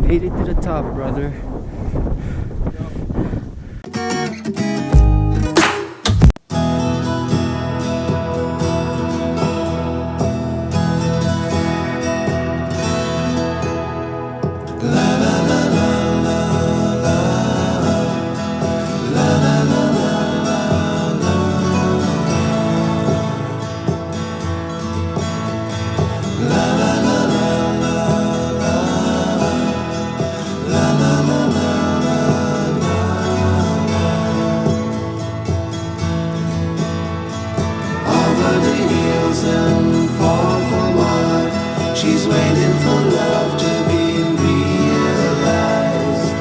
Made it to the top, brother. Over the hills and far from her, she's waiting for love to be realized.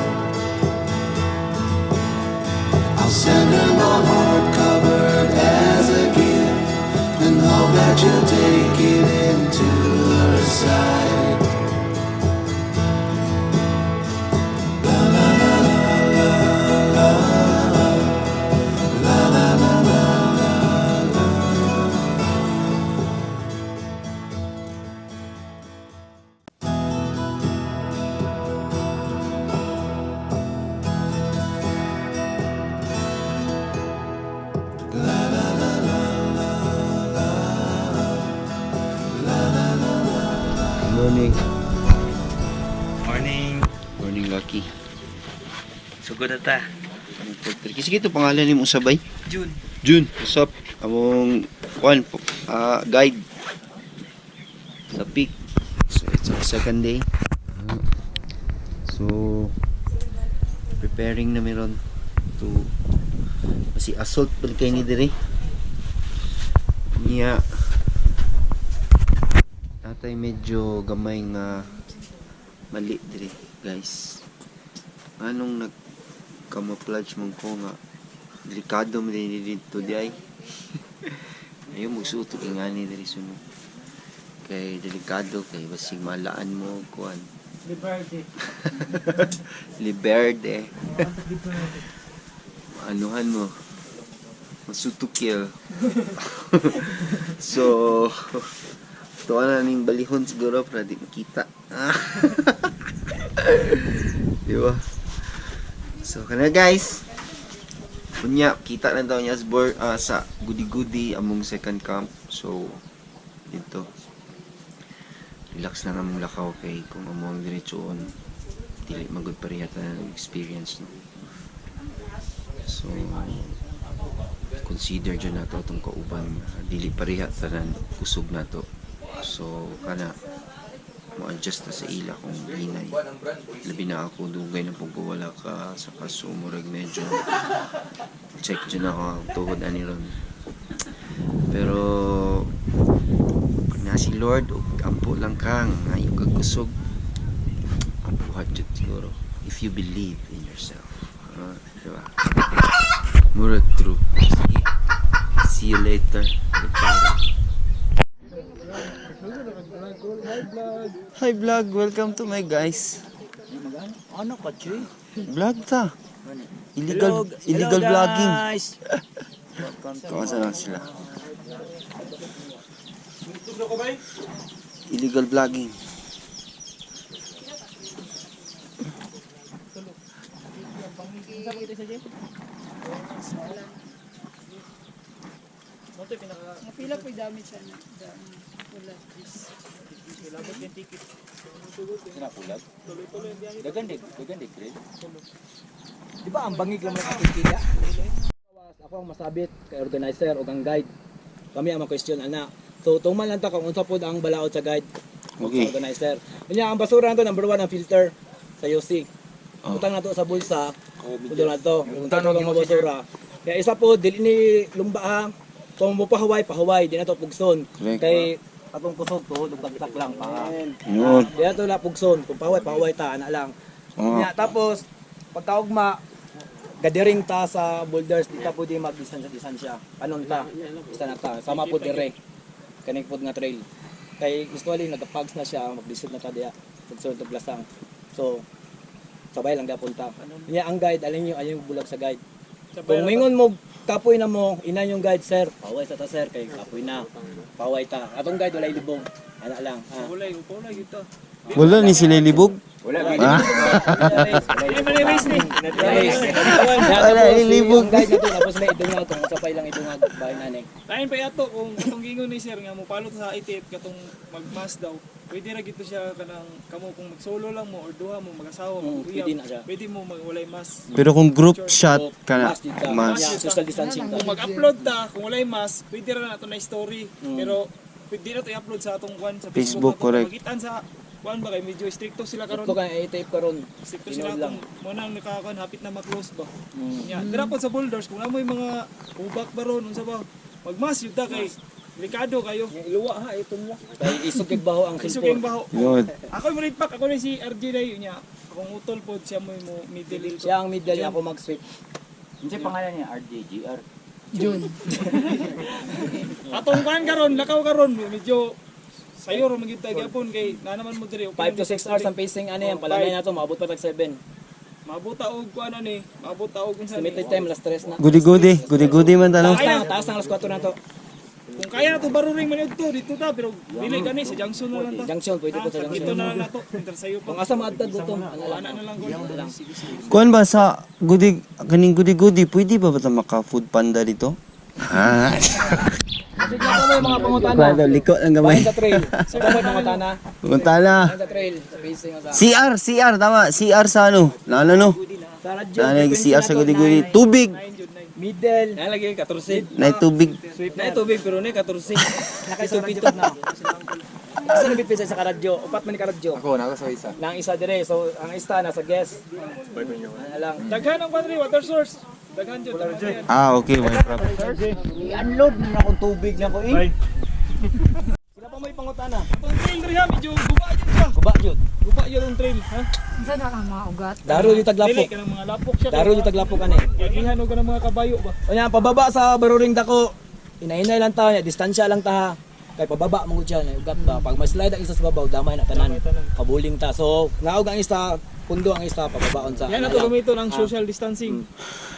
I'll send her my heart covered as a gift, and hope that you'll take it into her side. La la la la la la la la la la. Morning. Morning. Morning, Lucky. Sugod na ta. Sige ito pangalan ni mo sabay. June. June, what's up? Among guide sa peak. So it's our second day. So preparing na meron to kasi assault pud kay ni dire. Niya natay medyo gamay nga mali dire, guys. Anong nag-camouflage mong ko nga delikado mo din dito di ay. Ayaw magsuot og ingani diri sunod. Kay delikado kay basig malaan mo kuan. Liberty. Liberde. Anuhan mo. Masutukil. So tuwa na ning balihon siguro para di makita. Di ba? So kana guys. Kunya kita lang daw niya sa gudi-gudi among second camp. So dito relax na namong lakaw kay kung among diretsoon dili magud parehata ng experience no. So consider dyan nato itong kauban dili pareha tanan kusog nato. So kana mo adjust na sa ila kung hinay labi na ako dugay na pagkuwala ka sa kaso murag medyo check dyan ako ang tuhod ani ron pero na si Lord ug ampo lang kang ayo kag kusog ampuhan jud siguro if you believe in yourself diba murag true. Sige. See you later. Hi vlog, welcome to my guys. Ano ka, Chuy? Vlog ta. Illegal vlogging. Kamusta lang sila? Illegal vlogging. Napila po yung damage siya na ulat is. Ilabot yung ticket. Sinapulat? Tuloy-tuloy ang biyahe. Dagandig, grade. Di ba ang bangig lang mga titika? Ako ang masabit kay organizer o ang guide. Kami ang question ana. So tuman lang ta kung unsa pod ang balaod sa guide. Okay. Sa organizer. Kanya ang basura nato number 1 ang filter sa UC. Oh. Utang nato sa bulsa. Udol nato. Utang nato ang basura. Kaya isa po dili ni lumba ha. Kung mo pahuway, di na to pugson. Kay atong kusog to, dugtag lang pa. Yun. Di na to na pugson. Kung pahuway ta, ana lang. Nya, tapos, pagkaugma, gadiring ta sa boulders, di ta po di mag-distansya. Anon ta? Isa na ta. Sama po dire. Kaning po nga trail. Kay usually, nagpags na siya, mag-disod na ta diya. Pagsunod to blasang. So, sabay lang gapon ta. Nya, ang guide, alin nyo, ayong bulag sa guide. Kung mingon mo, kapoy na mo, ina yung guide, sir. Paway sa ta, sir. Kay kapoy na. Paway ta. Atong guide, walay libong. Ana lang. Kulay kita. Wala ni sila libog. Wala, Hindi man i-race ni. Wala, ilibog. Ang guide na to, tapos may idungag, kung sapay lang idungag, bahay na ni. Lain pa yato kung katong gingon ni sir nga mo palot sa ITF katong magmas daw. Pwede ra gito siya kanang kamo kung mag-solo lang mo or duha mo mag-asawa mo. Pwede na siya. Pwede mo walay mas. Pero kung group shot ka na, Mas dito ka. mas. Yeah, social distancing ka. Kung mag-upload ta, kung walay mas, pwede ra nato na story. Pero pwede na to i-upload sa atong kwan sa Facebook, Facebook. correct. Magitan sa kwan ba kay medyo stricto sila karon. Ito ka i-tape ka ron. Stricto sila Tinood lang. kung mo nang nakakuan hapit na ma-close ba. Mm. Nya, dira po sa boulders kung amoy mga ubak ba ron unsa ba. Magmas yun ta kay delikado kayo. Yung iluwa ha, ito niya. Kaya isugig baho ang Isog silpo. yung baho. Yun. Ako yung red pack, ako na si RJ na yun niya. Akong utol po siya mo middle. Siya ang middle niya, ako mag-sweep. Hindi pangalan niya RJGR. June. Atong kuan karon, lakaw karon, medyo sayo ro magita gyapon kay na naman mo diri. 5 to 6 hours ang pacing ano yan, palanay na to, maabot pa tag 7. Mabuta og kuan ani, mabuta og unsa ni. Limited time, last 3 na. Gudi-gudi man tanong. Taas ng alas 4 na to. Kung kaya na to baruring man to dito ta pero dili gani sa junction na lang ta. Junction, pwede po sa Dito junction. na lang nato, inter sayo Kung pa. asa maadtad dito, ano Ana lang. na lang ko. Sige sige. Kuan ba sa kaning gudi-gudi, pwede ba ta maka-food panda dito? Ha? Kasi dito mo yung mga pangutana. Liko lang gamay. Bayan sa trail. Sa mga pangutana. Punta na. Bayan sa trail. Sa pacing o sa... CR, tama. CR sa ano? Lalo no? Sa radyo. Sana CR sa gudi-gudi. Tubig. Middle. Nalagay 14. Na tubig. Na tubig pero na 14. Nakisupit na. Asa na bitpit sa karadyo? Upat man ni karadyo. Ako, nako sa isa. Nang isa dire. So ang isa nasa guest. Ano lang. Daghan ang battery water source. Daghan jud. Ah, okay. May problem. I-unload na akong tubig na ko eh. Sila pa may pangutana. Ang trail diri ha, medyo guba jud siya. Guba jud. Guba jud ang trail, ha? Saan na ang mga ugat? Daro yung Dili taglapok. ka ng mga lapok siya. Daro yung taglapok ani. Yagihan og ng mga kabayo ba. O yan, pababa sa baruring dako. Inainay lang ta, distansya lang ta. Kay pababa mo siya, ugat ba. Pag may slide ang isa sa babaw, damay na tanan. Kabuling ta. So, naog ang isa, pundo ang isa, pababaon sa. Yan na to gamito ng social distancing.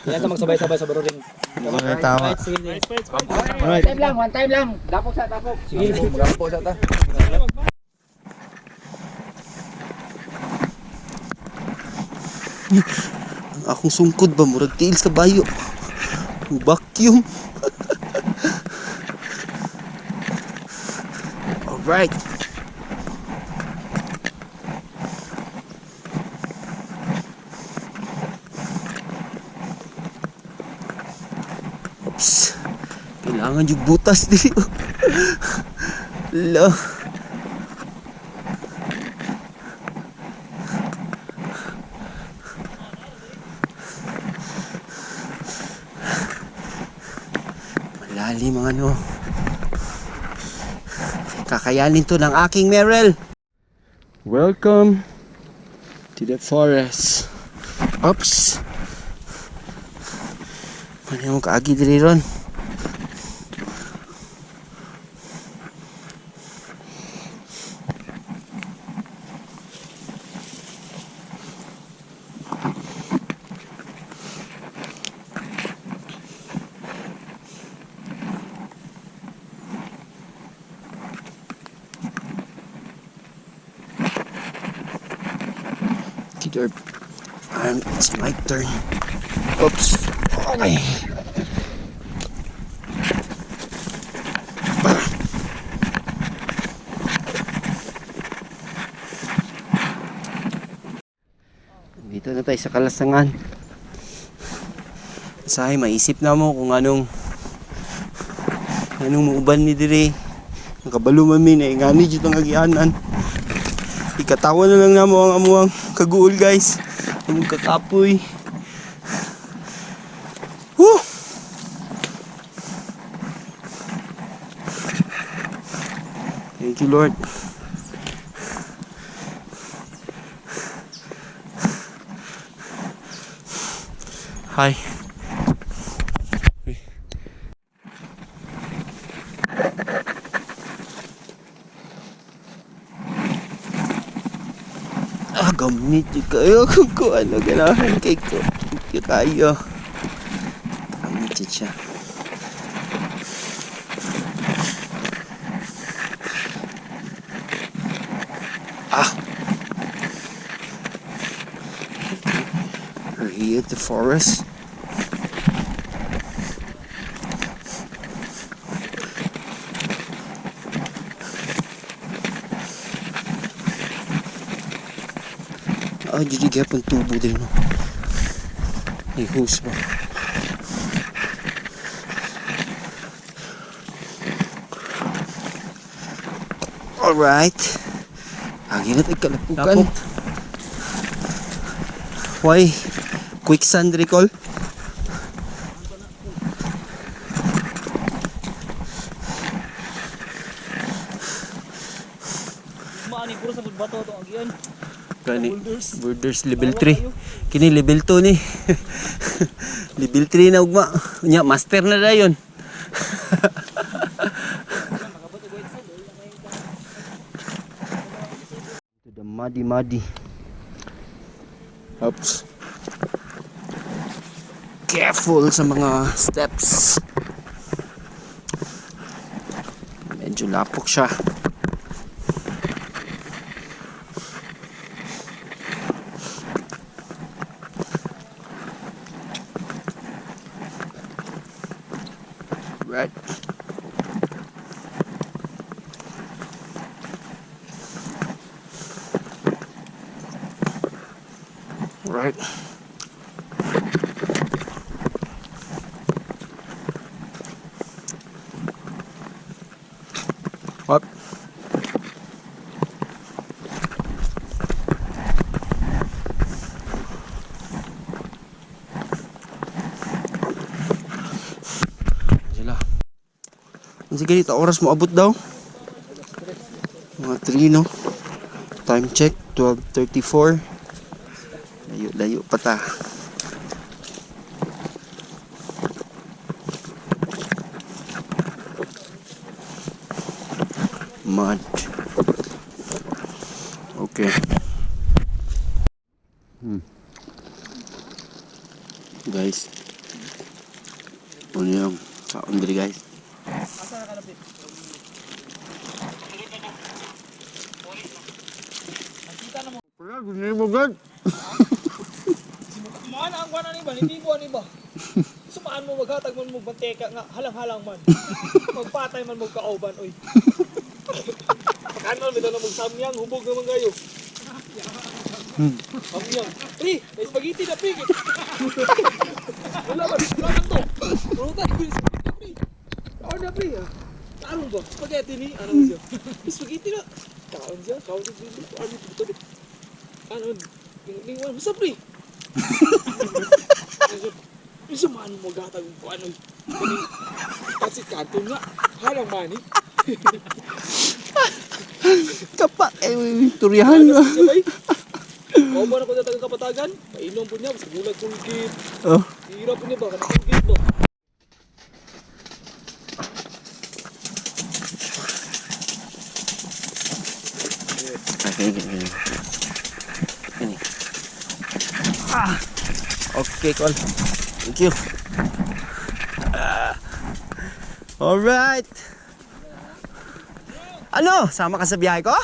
Yan ta magsabay-sabay sa baruring. Okay, tama. Right, sige. Fight. Alright. One time lang. Dapok sa dapok. Sige, dapok sa ta. Akong sungkod ba? Murag tiil sa bayo. Vacuum. Alright. Oops. Kailangan yung butas dito. Lo. Malalim ang ano. Kakayanin to ng aking Merrell. Welcome to the forest. Oops. Ano yung kaagi diri ron? Kidder. It's my turn. Oops. Okay. Dito na tayo sa Kalasangan. Sahay, maisip na mo kung anong muuban ni dire. Nakabaluman mi na ingani dito ang agianan. Ikatawa na lang namo ang amuang kaguol guys. Among kakapoy. Woo! Thank you Lord. Hi. Gamit yung kayo kung ano ganahan kay ko. Hindi kayo. Gamit yun siya. see the forest. Jadi gapon tubo din, no? May hose ba? Alright. Agi na tayo kalapukan. Why? Quicksand recall? Maani puro sa bato to ang giyan. Gani, boulders level 3. Kini level 2 ni. Level 3 na ugma. Nya master na dayon. To the muddy. Oops. Careful sa mga steps. Medyo lapok siya. Right. Right. Up. Sige, ito oras mo abot daw. Mga 3, no? Time check, 12:34. Layo pa ta. Mud. Okay. Guys. Ano yung kaon diri, guys? Asa na kalapit? Nakita na mo. Wala, gusto mo gan. Mana ang kuha ni ba? Hindi mo ani ba? Sumaan mo maghatag man mo banteka nga halang-halang man. Magpatay man mo kauban oy. Kanon bitaw na magsamyang hubog naman kayo. Samyang. Pre, may spaghetti na pre. Wala ba? Wala to. Rutan ko yung spaghetti. Kaon na pre. Ano ba? Spaghetti ni ano siya? Spaghetti na. Kaon siya. Kaon din. Ano dito? Ano? Lingwan mo sa pre. Bisa man mo gatag ko ano. Kasi kanto nga. Halang mani. Kapak, turyahan ba? Kau ba na ko datagang kapatagan? Painom po niya, sa bulag kulgit. Oh. Hirap po niya ba? Kanang kulgit mo. Ini. Okay, Col. Thank you. Alright. Ano? Sama ka sa biyahe ko?